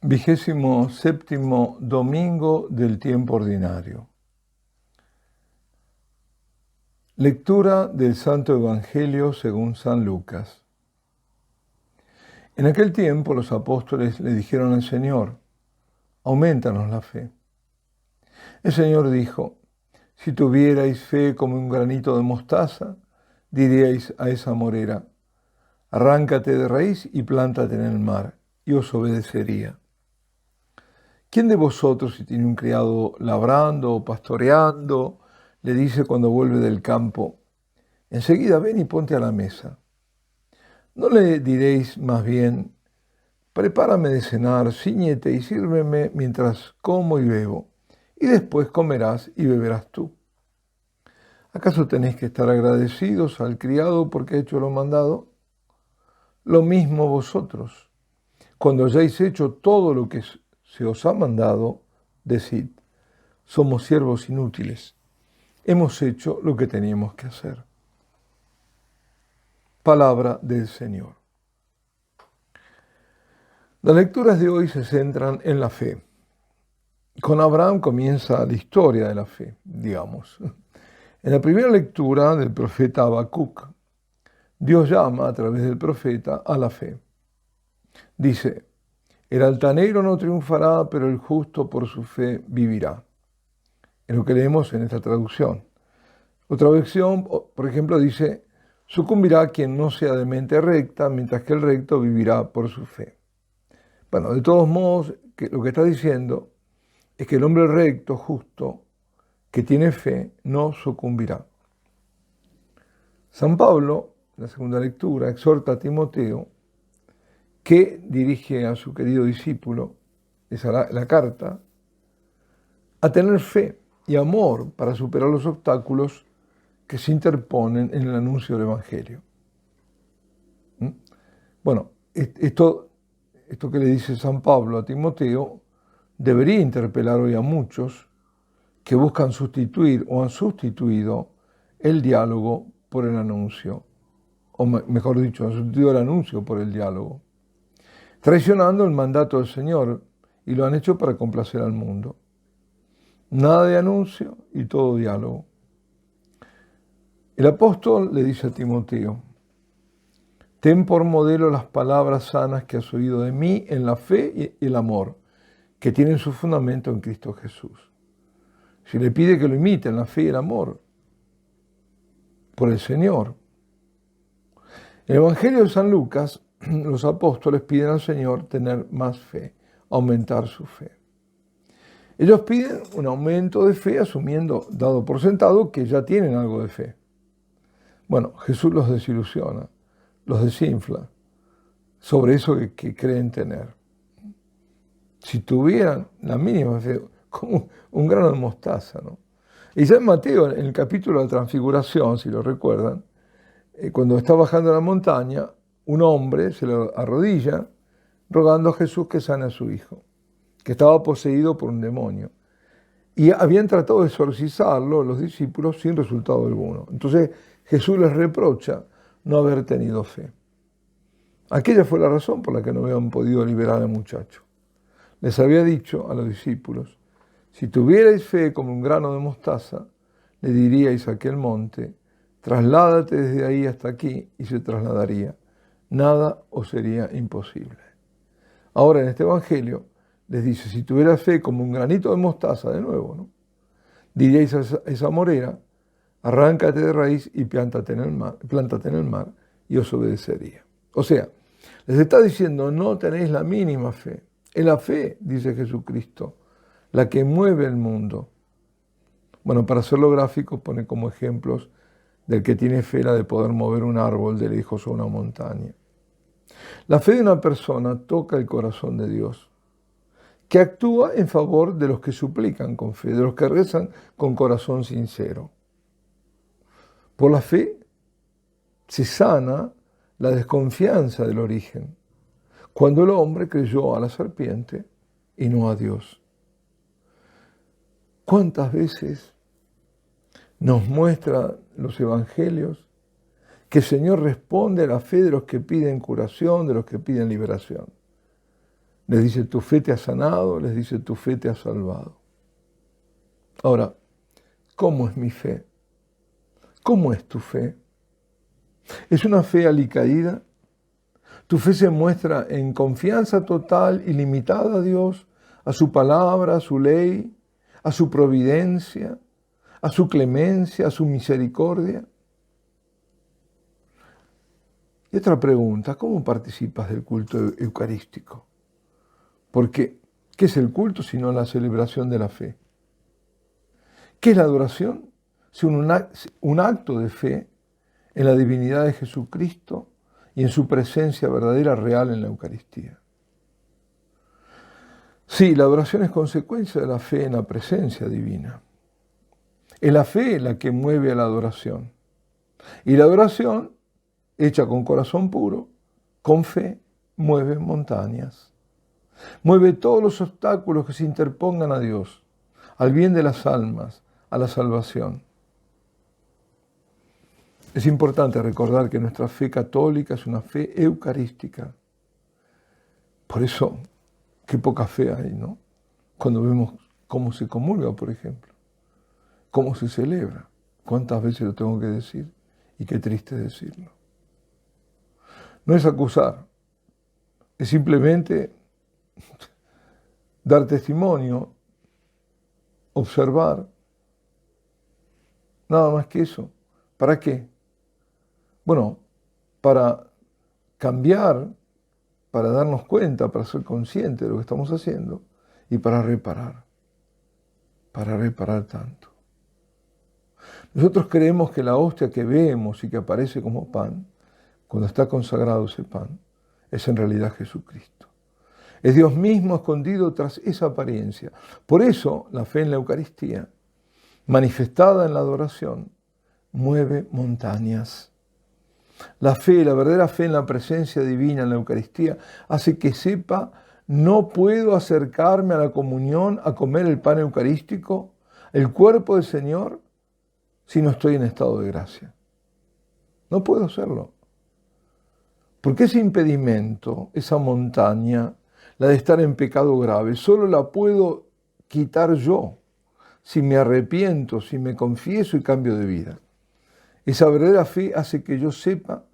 27º domingo del tiempo ordinario. Lectura del Santo Evangelio según San Lucas. En aquel tiempo los apóstoles le dijeron al Señor: aumentanos la fe. El Señor dijo: si tuvierais fe como un granito de mostaza, diríais a esa morera: arráncate de raíz y plántate en el mar, y os obedecería. ¿Quién de vosotros, si tiene un criado labrando o pastoreando, le dice cuando vuelve del campo: enseguida ven y ponte a la mesa? ¿No le diréis más bien: prepárame de cenar, cíñete y sírveme mientras como y bebo, y después comerás y beberás tú? ¿Acaso tenéis que estar agradecidos al criado porque ha hecho lo mandado? Lo mismo vosotros. Cuando hayáis hecho todo lo que se os ha mandado, decid: somos siervos inútiles, hemos hecho lo que teníamos que hacer. Palabra del Señor. Las lecturas de hoy se centran en la fe. Con Abraham comienza la historia de la fe, digamos. En la primera lectura del profeta Habacuc, Dios llama a través del profeta a la fe. Dice: el altanero no triunfará, pero el justo por su fe vivirá. Es lo que leemos en esta traducción. Otra versión, por ejemplo, dice: sucumbirá quien no sea de mente recta, mientras que el recto vivirá por su fe. Bueno, de todos modos, lo que está diciendo es que el hombre recto, justo, que tiene fe, no sucumbirá. San Pablo, en la segunda lectura, exhorta a Timoteo, que dirige a su querido discípulo, esa es la carta, a tener fe y amor para superar los obstáculos que se interponen en el anuncio del Evangelio. Bueno, esto que le dice San Pablo a Timoteo debería interpelar hoy a muchos que buscan sustituir o han sustituido el diálogo por el anuncio, o mejor dicho, han sustituido el anuncio por el diálogo, traicionando el mandato del Señor, y lo han hecho para complacer al mundo. Nada de anuncio y todo diálogo. El apóstol le dice a Timoteo: ten por modelo las palabras sanas que has oído de mí en la fe y el amor, que tienen su fundamento en Cristo Jesús. Si le pide que lo imite en la fe y el amor por el Señor. En el Evangelio de San Lucas, los apóstoles piden al Señor tener más fe, aumentar su fe. Ellos piden un aumento de fe asumiendo, dado por sentado, que ya tienen algo de fe. Bueno, Jesús los desilusiona, los desinfla sobre eso que creen tener. Si tuvieran la mínima fe, como un grano de mostaza, ¿no? Y ya en Mateo, en el capítulo de la Transfiguración, si lo recuerdan, cuando está bajando la montaña, un hombre se le arrodilla rogando a Jesús que sane a su hijo, que estaba poseído por un demonio. Y habían tratado de exorcizarlo los discípulos sin resultado alguno. Entonces Jesús les reprocha no haber tenido fe. Aquella fue la razón por la que no habían podido liberar al muchacho. Les había dicho a los discípulos: si tuvierais fe como un grano de mostaza, le diríais a aquel monte: trasládate desde ahí hasta aquí, y se trasladaría. Nada os sería imposible. Ahora en este Evangelio les dice: si tuvieras fe como un granito de mostaza, de nuevo, ¿no?, diríais a esa morera: arráncate de raíz y plántate en el mar, y os obedecería. O sea, les está diciendo: no tenéis la mínima fe. Es la fe, dice Jesucristo, la que mueve el mundo. Bueno, para hacerlo gráfico, pone como ejemplos del que tiene fe la de poder mover un árbol de lejos o una montaña. La fe de una persona toca el corazón de Dios, que actúa en favor de los que suplican con fe, de los que rezan con corazón sincero. Por la fe se sana la desconfianza del origen, cuando el hombre creyó a la serpiente y no a Dios. ¿Cuántas veces nos muestran los evangelios que el Señor responde a la fe de los que piden curación, de los que piden liberación? Les dice, tu fe te ha sanado, les dice, tu fe te ha salvado. Ahora, ¿cómo es mi fe? ¿Cómo es tu fe? ¿Es una fe alicaída? ¿Tu fe se muestra en confianza total, ilimitada a Dios, a su palabra, a su ley, a su providencia, a su clemencia, a su misericordia? Y otra pregunta, ¿cómo participas del culto eucarístico? Porque, ¿qué es el culto sino la celebración de la fe? ¿Qué es la adoración? Sino un acto de fe en la divinidad de Jesucristo y en su presencia verdadera, real en la Eucaristía. Sí, la adoración es consecuencia de la fe en la presencia divina. Es la fe la que mueve a la adoración. Y la adoración, hecha con corazón puro, con fe, mueve montañas. Mueve todos los obstáculos que se interpongan a Dios, al bien de las almas, a la salvación. Es importante recordar que nuestra fe católica es una fe eucarística. Por eso, qué poca fe hay, ¿no? Cuando vemos cómo se comulga, por ejemplo, cómo se celebra. ¿Cuántas veces lo tengo que decir? Y qué triste decirlo. No es acusar, es simplemente dar testimonio, observar. Nada más que eso. ¿Para qué? Bueno, para cambiar, para darnos cuenta, para ser conscientes de lo que estamos haciendo y para reparar tanto. Nosotros creemos que la hostia que vemos y que aparece como pan, cuando está consagrado ese pan, es en realidad Jesucristo. Es Dios mismo escondido tras esa apariencia. Por eso la fe en la Eucaristía, manifestada en la adoración, mueve montañas. La fe, la verdadera fe en la presencia divina en la Eucaristía, hace que sepa, no puedo acercarme a la comunión, a comer el pan eucarístico, el cuerpo del Señor, si no estoy en estado de gracia. No puedo hacerlo. Porque ese impedimento, esa montaña, la de estar en pecado grave, solo la puedo quitar yo, si me arrepiento, si me confieso y cambio de vida. Esa verdadera fe hace que yo sepa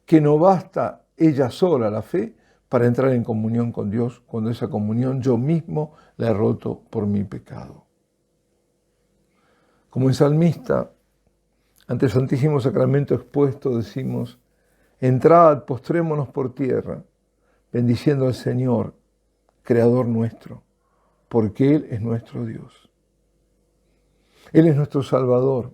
que no basta ella sola, la fe, para entrar en comunión con Dios, cuando esa comunión yo mismo la he roto por mi pecado. Como el salmista, ante el Santísimo Sacramento expuesto, decimos, entrad, postrémonos por tierra, bendiciendo al Señor, Creador nuestro, porque Él es nuestro Dios. Él es nuestro Salvador.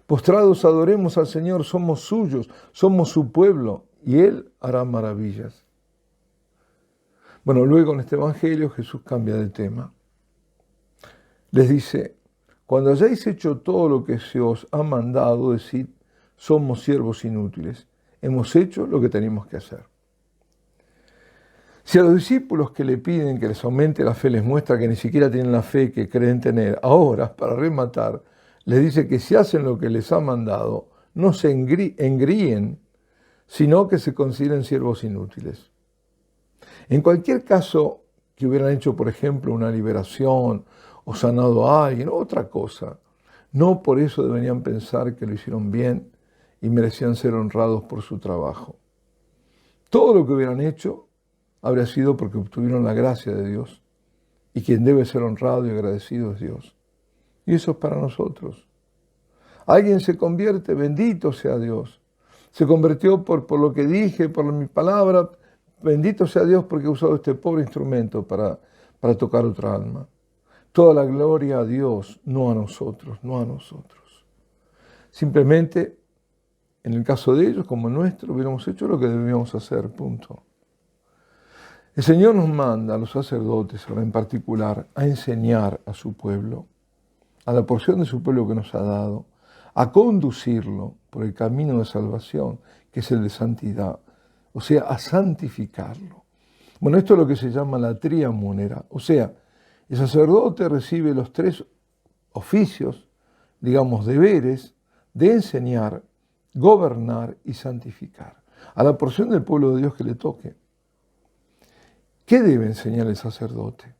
Postrados adoremos al Señor, somos suyos, somos su pueblo, y Él hará maravillas. Bueno, luego en este Evangelio Jesús cambia de tema. Les dice, cuando hayáis hecho todo lo que se os ha mandado, decid, somos siervos inútiles, hemos hecho lo que teníamos que hacer. Si a los discípulos que le piden que les aumente la fe les muestra que ni siquiera tienen la fe que creen tener, ahora, para rematar, les dice que si hacen lo que les ha mandado, no se engríen, sino que se consideren siervos inútiles. En cualquier caso que hubieran hecho, por ejemplo, una liberación o sanado a alguien, otra cosa, no por eso deberían pensar que lo hicieron bien y merecían ser honrados por su trabajo. Todo lo que hubieran hecho habría sido porque obtuvieron la gracia de Dios, y quien debe ser honrado y agradecido es Dios. Y eso es para nosotros. Alguien se convierte, bendito sea Dios. Se convirtió por lo que dije, por mi palabra, bendito sea Dios porque he usado este pobre instrumento para tocar otra alma. Toda la gloria a Dios, no a nosotros, no a nosotros. Simplemente, en el caso de ellos, como nuestro, hubiéramos hecho lo que debíamos hacer, punto. El Señor nos manda a los sacerdotes, ahora en particular, a enseñar a su pueblo, a la porción de su pueblo que nos ha dado, a conducirlo por el camino de salvación, que es el de santidad, o sea, a santificarlo. Bueno, esto es lo que se llama la tria munera, o sea, el sacerdote recibe los 3 oficios, digamos, deberes de enseñar, gobernar y santificar a la porción del pueblo de Dios que le toque. ¿Qué debe enseñar el sacerdote?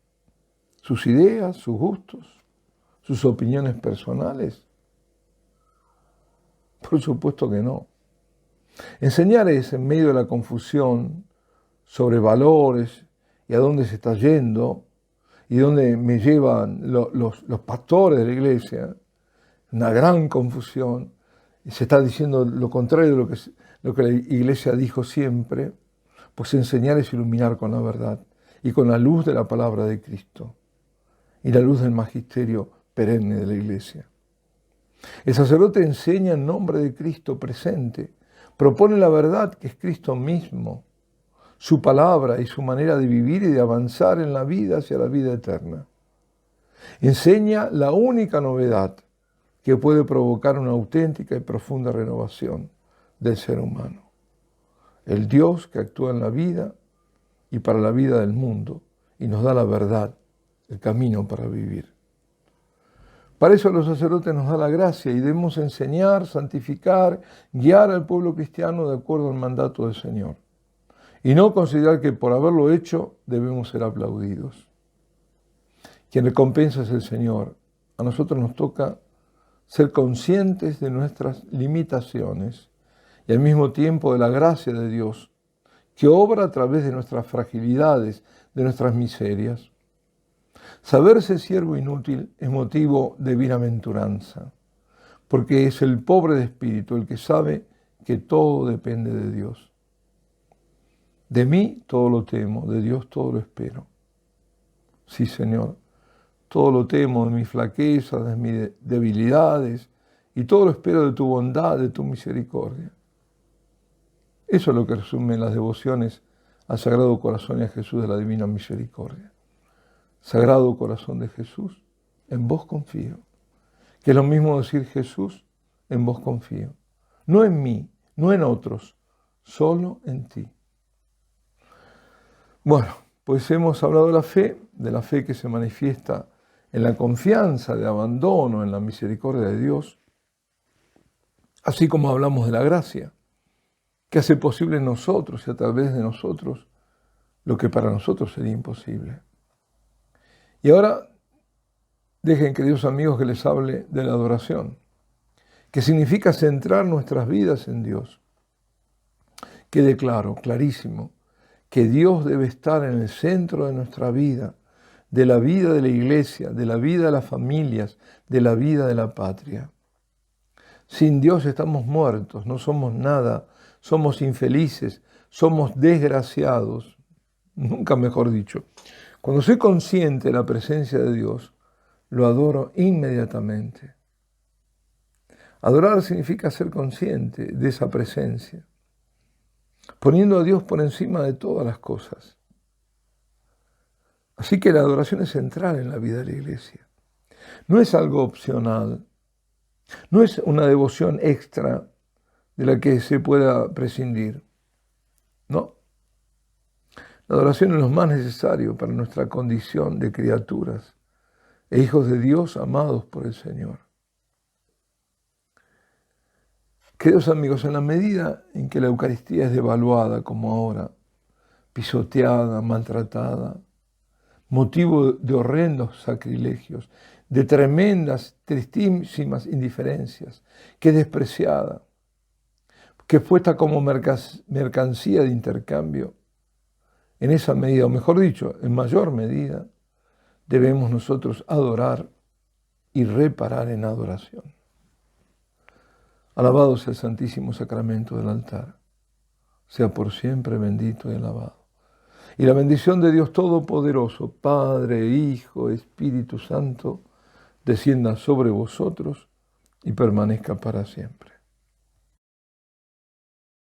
¿Sus ideas, sus gustos, sus opiniones personales? Por supuesto que no. Enseñar es, en medio de la confusión sobre valores y a dónde se está yendo y dónde me llevan los pastores de la iglesia, una gran confusión, y se está diciendo lo contrario de lo que la iglesia dijo siempre, pues enseñar es iluminar con la verdad y con la luz de la palabra de Cristo y la luz del magisterio perenne de la iglesia. El sacerdote enseña en nombre de Cristo presente, propone la verdad que es Cristo mismo, su palabra y su manera de vivir y de avanzar en la vida hacia la vida eterna. Enseña la única novedad que puede provocar una auténtica y profunda renovación del ser humano. El Dios que actúa en la vida y para la vida del mundo y nos da la verdad, el camino para vivir. Para eso los sacerdotes nos da la gracia y debemos enseñar, santificar, guiar al pueblo cristiano de acuerdo al mandato del Señor. Y no considerar que por haberlo hecho debemos ser aplaudidos. Quien recompensa es el Señor. A nosotros nos toca ser conscientes de nuestras limitaciones y al mismo tiempo de la gracia de Dios, que obra a través de nuestras fragilidades, de nuestras miserias. Saberse siervo inútil es motivo de bienaventuranza, porque es el pobre de espíritu el que sabe que todo depende de Dios. De mí todo lo temo, de Dios todo lo espero. Sí, Señor, todo lo temo de mis flaquezas, de mis debilidades, y todo lo espero de tu bondad, de tu misericordia. Eso es lo que resumen las devociones al Sagrado Corazón y a Jesús de la Divina Misericordia. Sagrado Corazón de Jesús, en vos confío. Que es lo mismo decir Jesús, en vos confío. No en mí, no en otros, solo en ti. Bueno, pues hemos hablado de la fe que se manifiesta en la confianza de abandono en la misericordia de Dios, así como hablamos de la gracia, que hace posible en nosotros y a través de nosotros lo que para nosotros sería imposible. Y ahora dejen, queridos amigos, que les hable de la adoración, que significa centrar nuestras vidas en Dios. Quede claro, clarísimo, que Dios debe estar en el centro de nuestra vida, de la vida de la iglesia, de la vida de las familias, de la vida de la patria. Sin Dios estamos muertos, no somos nada, somos infelices, somos desgraciados, nunca mejor dicho. Cuando soy consciente de la presencia de Dios, lo adoro inmediatamente. Adorar significa ser consciente de esa presencia, poniendo a Dios por encima de todas las cosas. Así que la adoración es central en la vida de la iglesia. No es algo opcional, no es una devoción extra de la que se pueda prescindir. No. La adoración es lo más necesario para nuestra condición de criaturas e hijos de Dios amados por el Señor. Queridos amigos, en la medida en que la Eucaristía es devaluada como ahora, pisoteada, maltratada, motivo de horrendos sacrilegios, de tremendas, tristísimas indiferencias, que es despreciada, que es puesta como mercancía de intercambio, en esa medida, o mejor dicho, en mayor medida, debemos nosotros adorar y reparar en adoración. Alabado sea el Santísimo Sacramento del altar, sea por siempre bendito y alabado. Y la bendición de Dios Todopoderoso, Padre, Hijo, Espíritu Santo, descienda sobre vosotros y permanezca para siempre.